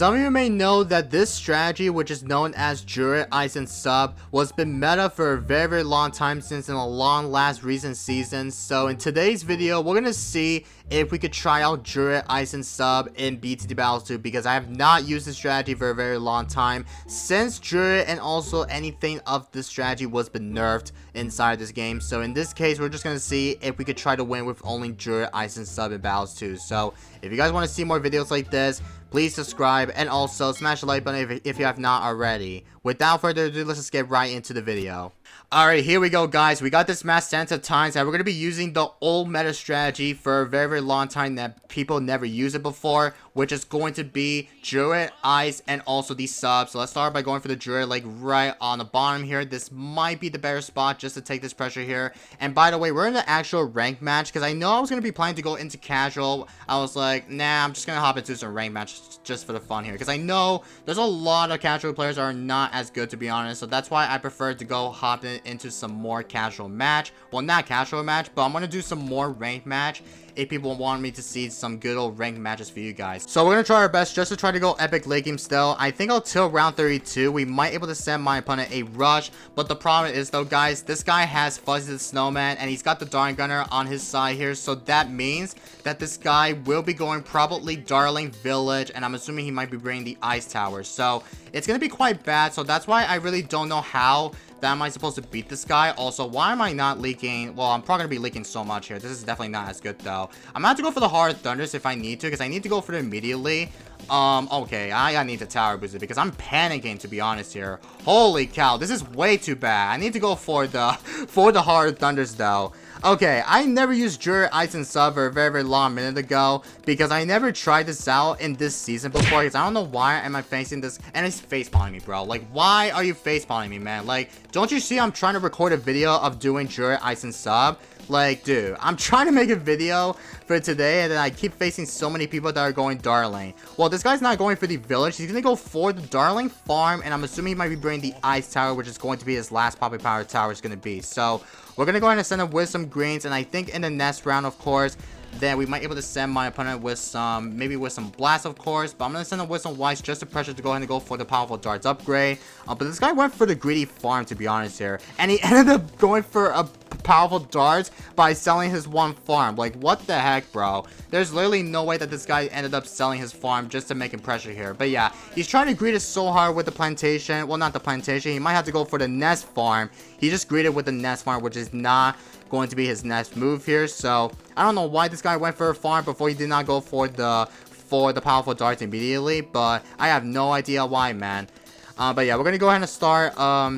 Some of you may know that this strategy, which is known as Druid Ice and Sub, was been meta for a very long time since in a long last recent season. So in today's video, we're gonna see if we could try out Druid Ice and Sub in BTD Battles 2, because I have not used this strategy for a very long time since Druid and also anything of this strategy was been nerfed inside this game. So in this case, we're just gonna see if we could try to win with only Druid Ice and Sub in Battles 2. So if you guys want to see more videos like this, please subscribe and also smash the like button if you have not already. Without further ado, let's just get right into the video. Alright, here we go, guys. We got this match 10 times, and we're going to be using the old meta strategy for a very long time that people never used it before, which is going to be Druid, Ice, and also the Sub. So let's start by going for the Druid, like right on the bottom here. This might be the better spot just to take this pressure here. And by the way, we're in the actual rank match, because I know I was going to be planning to go into casual. I was like, nah, I'm just going to hop into some rank match just for the fun here, because I know there's a lot of casual players that are not as good, to be honest. So that's why I prefer to go hop into some more casual match. Well, not casual match, but I'm going to do some more ranked match if people want me to see some good old ranked matches for you guys. So we're going to try our best just to try to go epic late game still. I think until round 32, we might able to send my opponent a rush. But the problem is though, guys, this guy has Fuzzy the Snowman and he's got the Darling Gunner on his side here. So that means that this guy will be going probably Darling Village, and I'm assuming he might be bringing the Ice Tower. So it's going to be quite bad. So that's why I really don't know how that am I supposed to beat this guy. Also, why am I not leaking? Well, I'm probably gonna be leaking so much here. This is definitely not as good though. I'm gonna have to go for the Hard Thunders if I need to, because I need to go for it immediately. Okay, I need to tower boost it because I'm panicking, to be honest here. Holy cow, this is way too bad. I need to go for the Hard Thunders though. Okay, I never used Druid Ice and Sub for a very long minute ago because I never tried this out in this season before, because I don't know why am I facing this, and it's facepalming me, bro. Like, why are you facepalming me, man? Like, don't you see I'm trying to record a video of doing Druid Ice and Sub? Like, dude, I'm trying to make a video for today, and then I keep facing so many people that are going Darling. Well, this guy's not going for the village. He's going to go for the Darling farm, and I'm assuming he might be bringing the Ice Tower, which is going to be his last Poppy Power Tower is going to be. So, we're going to go ahead and send him with some greens, and I think in the next round, of course, then we might be able to send my opponent with some, maybe with some blast, of course, but I'm going to send him with some whites just to pressure to go ahead and go for the powerful darts upgrade. But this guy went for the greedy farm, to be honest here, and he ended up going for a powerful darts by selling his one farm. Like, what the heck, bro? There's literally no way that this guy ended up selling his farm just to make him pressure here. But yeah, he's trying to greet us so hard with the plantation. Well, not the plantation. He might have to go for the nest farm. He just greeted with the nest farm, which is not going to be his next move here. So I don't know why this guy went for a farm before he did not go for the powerful darts immediately, but I have no idea why, man. But yeah, we're gonna go ahead and start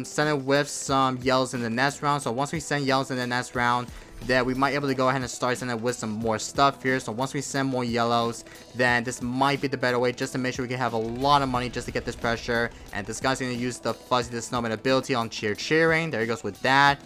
sending with some yellows in the next round. So once we send yellows in the next round, then we might be able to go ahead and start sending with some more stuff here. So once we send more yellows, then this might be the better way just to make sure we can have a lot of money just to get this pressure. And this guy's gonna use the Fuzzy the Snowman ability on cheering. There he goes with that.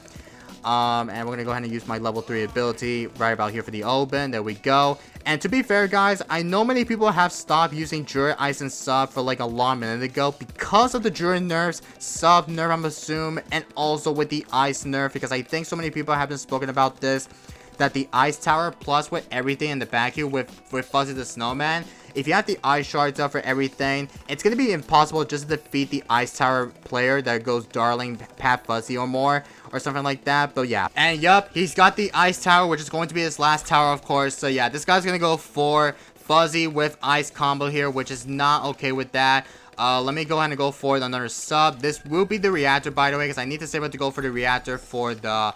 And we're going to go ahead and use my level 3 ability right about here for the open. There we go. And to be fair, guys, I know many people have stopped using Druid Ice and Sub for like a long minute ago because of the Druid nerfs, Sub nerf, I'm assuming, and also with the Ice nerf, because I think so many people have been spoken about this, that the Ice Tower plus with everything in the back here with Fuzzy the Snowman, if you have the Ice Shards up for everything, it's going to be impossible just to defeat the Ice Tower player that goes Darling, Pat Fuzzy or more, or something like that. But yeah, and yup, he's got the Ice Tower, which is going to be his last tower, of course. So yeah, this guy's going to go for Fuzzy with Ice combo here, which is not okay with that. Let me go ahead and go for another Sub. This will be the reactor, by the way, because I need to save it to go for the reactor for the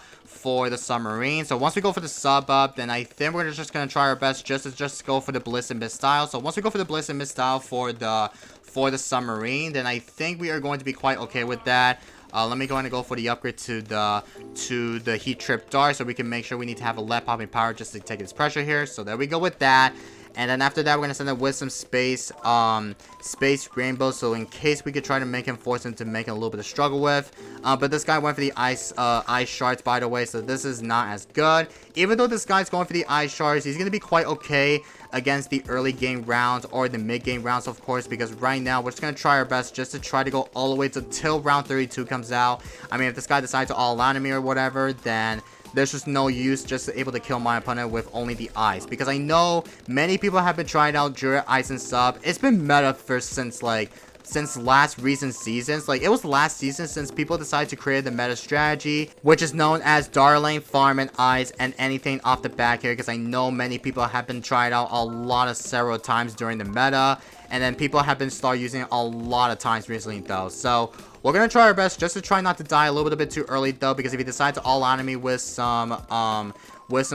submarine. So once we go for the Sub up, then I think we're just gonna try our best just to go for the Ballistic Missile. So once we go for the Ballistic Missile for the submarine, then I think we are going to be quite okay with that. Let me go ahead and go for the upgrade to the Heat Trip Dart, so we can make sure we need to have a lead popping power just to take this pressure here. So there we go with that. And then after that, we're gonna send it with some space rainbow, so in case we could try to make him, force him to make a little bit of struggle with. But this guy went for the ice shards, by the way, so this is not as good. Even though this guy's going for the ice shards, he's gonna be quite okay against the early game rounds or the mid game rounds, of course, because right now we're just gonna try our best just to try to go all the way till round 32 comes out. I mean, if this guy decides to all out on me or whatever, then there's just no use just able to kill my opponent with only the ice, because I know many people have been trying out Druid Ice and Sub. It's been meta for since last recent seasons. Like, it was last season since people decided to create the meta strategy, which is known as Darling, Farm, and Ice, and anything off the back here, because I know many people have been trying out a lot of several times during the meta, and then people have been start using it a lot of times recently though. So we're gonna try our best just to try not to die a little bit too early though, because if you decide to all out me with some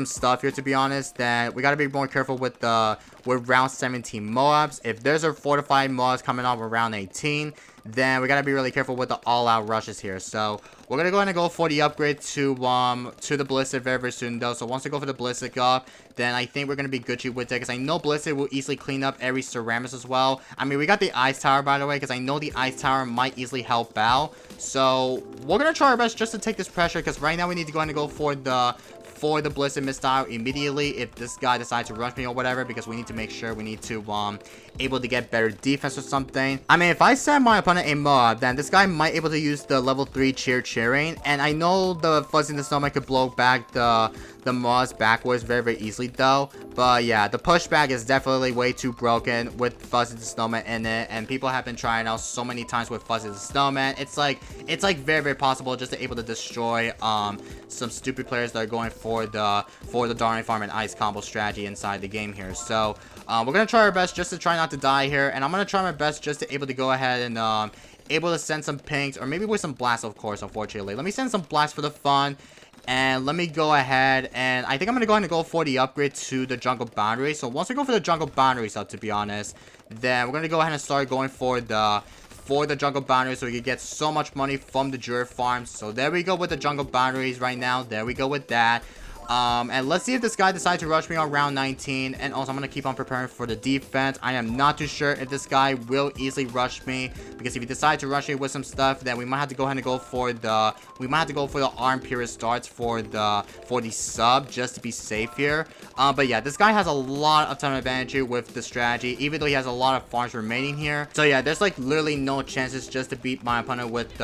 stuff here, to be honest, then we gotta be more careful with round 17 Moabs. If there's a fortified Moabs coming off of round 18, then we gotta be really careful with the all-out rushes here. So we're gonna go ahead and go for the upgrade to the Ballistic very soon though. So once we go for the Ballistic up, then I think we're gonna be Gucci with it, because I know Ballistic will easily clean up every Ceramics as well. I mean, we got the Ice Tower, by the way, because I know the Ice Tower might easily help out. So we're gonna try our best just to take this pressure, because right now we need to go ahead and go for the Blizzard Missile immediately if this guy decides to rush me or whatever, because we need to make sure we need to able to get better defense or something. I mean, if I send my opponent a Moab, then this guy might able to use the level 3 cheering, and I know the Fuzzy the Snowman could blow back the Moabs backwards very easily though. But yeah, the pushback is definitely way too broken with Fuzzy the Snowman in it, and people have been trying out so many times with Fuzzy the Snowman. It's like very possible just to able to destroy some stupid players that are going for the Darling, Farm, and Ice combo strategy inside the game here. So we're gonna try our best just to try not to die here, and I'm gonna try my best just to able to go ahead and able to send some pinks, or maybe with some blasts, of course. Unfortunately, let me send some blasts for the fun. And let me go ahead, and I think I'm gonna go ahead and go for the upgrade to the jungle boundary. So once we go for the jungle boundaries up, to be honest, then we're gonna go ahead and start going for the jungle boundaries, so we can get so much money from the Druid farms. So there we go with the jungle boundaries right now. There we go with that. And let's see if this guy decides to rush me on round 19. And also, I'm going to keep on preparing for the defense. I am not too sure if this guy will easily rush me, because if he decides to rush me with some stuff, then we might have to go ahead and go for the arm period starts for the sub, just to be safe here. But yeah, this guy has a lot of time advantage here with the strategy, even though he has a lot of farms remaining here. So yeah, there's like literally no chances just to beat my opponent with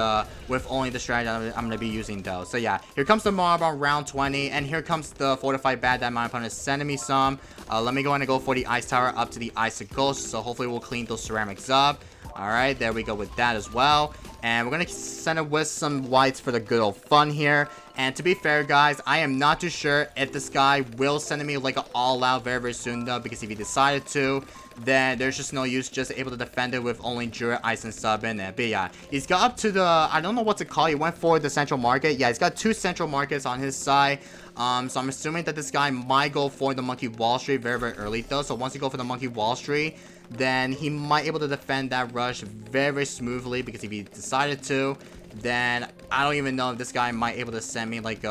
only the strategy I'm going to be using though. So yeah, here comes the mob on round 20, and here comes the fortified bat that my opponent is sending me some. Let me go ahead and go for the Ice Tower up to the Icicle, so hopefully we'll clean those ceramics up. Alright, there we go with that as well. And we're going to send it with some whites for the good old fun here. And to be fair, guys, I am not too sure if this guy will send me like an all-out very soon though, because if he decided to, then there's just no use just able to defend it with only Druid, Ice, and Sub in it. But yeah, he's got up to the, I don't know what to call it, he went for the central market. Yeah, he's got 2 central markets on his side. So I'm assuming that this guy might go for the Monkey Wall Street very early though. So once you go for the Monkey Wall Street, then he might able to defend that rush very smoothly, because if he decided to, then I don't even know if this guy might able to send me like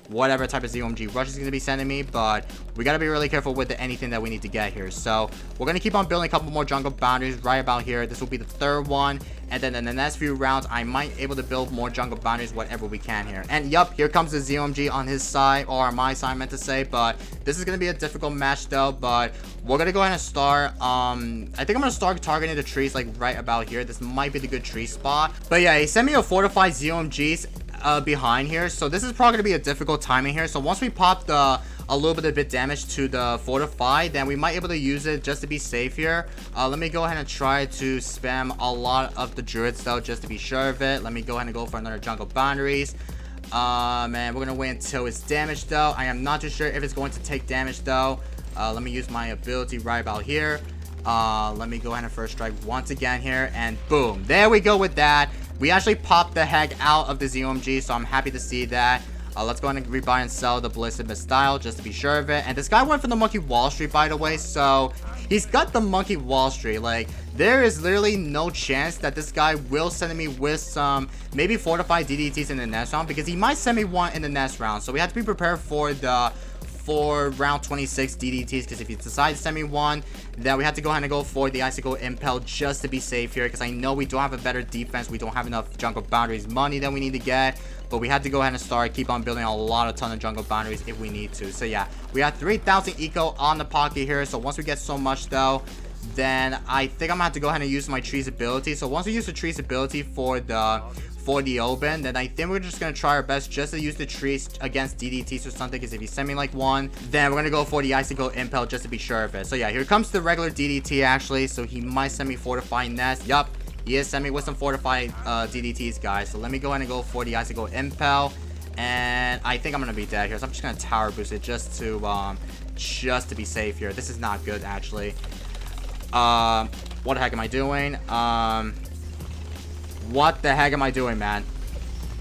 whatever type of ZOMG rush is going to be sending me. But we got to be really careful with anything that we need to get here. So we're going to keep on building a couple more jungle boundaries right about here. This will be the 3rd one, and then in the next few rounds I might able to build more jungle boundaries whatever we can here. And yup, here comes the ZOMG on his side, or on my side I meant to say. But this is going to be a difficult match though, but we're going to go ahead and start I think I'm going to start targeting the trees like right about here. This might be the good tree spot. But yeah, he sent me a fortified ZOMGs behind here, so this is probably going to be a difficult timing here. So once we pop a little bit damage to the fortify, then we might be able to use it just to be safe here. Let me go ahead and try to spam a lot of the druids though, just to be sure of it. Let me go ahead and go for another jungle boundaries. And we're gonna wait until it's damaged though. I am not too sure if it's going to take damage though. Let me use my ability right about here. Let me go ahead and first strike once again here, and boom, there we go with that. We actually popped the heck out of the ZOMG, so I'm happy to see that. Let's go ahead and rebuy and sell the Ballistic Missile just to be sure of it. And this guy went for the Monkey Wall Street, by the way, so he's got the Monkey Wall Street. Like, there is literally no chance that this guy will send me with some maybe fortified DDTs in the next round, because he might send me one in the next round. So we have to be prepared for round 26 DDTs, because if he decides to send me one, then we have to go ahead and go for the Icicle Impel just to be safe here, because I know we don't have a better defense. We don't have enough jungle boundaries money that we need to get, but we have to go ahead and keep on building a ton of jungle boundaries if we need to. So yeah, we have 3,000 eco on the pocket here. So once we get so much though, then I think I'm gonna have to go ahead and use my tree's ability. So once we use the tree's ability for the open, then I think we're just gonna try our best just to use the trees against DDTs or something, because if he send me like one, then we're gonna go for the icicle impel just to be sure of it. So yeah, here comes the regular DDT actually, so he might send me fortifying nest. Yup, he is sending me with some fortified DDTs, guys. So let me go ahead and go for the icicle impel, and I think I'm gonna be dead here, so I'm just gonna tower boost it just to be safe here. This is not good actually. What the heck am I doing? What the heck am I doing, man?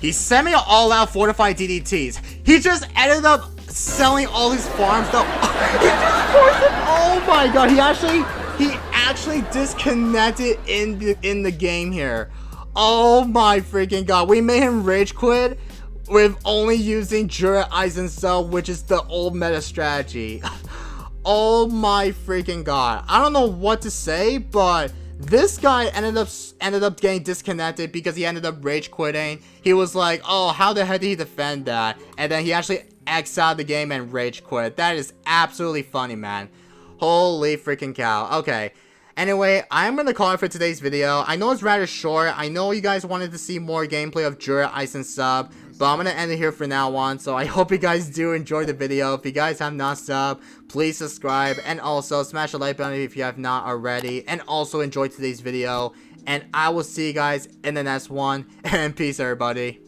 He sent me all-out fortified DDTs. He just ended up selling all his farms though. Oh my god, he actually disconnected in the game here. Oh my freaking god. We made him rage quit with only using Jura Eisen Sub, which is the old meta strategy. Oh my freaking god. I don't know what to say, but this guy ended up getting disconnected because he ended up rage quitting. He was like, oh, how the heck did he defend that? And then he actually exiled the game and rage quit. That is absolutely funny, man. Holy freaking cow. Okay. Anyway, I'm going to call it for today's video. I know it's rather short. I know you guys wanted to see more gameplay of Jura Eisen Sub, but I'm going to end it here for now on. So I hope you guys do enjoy the video. If you guys have not subbed, please subscribe. And also smash the like button if you have not already. And also enjoy today's video. And I will see you guys in the next one. And peace, everybody.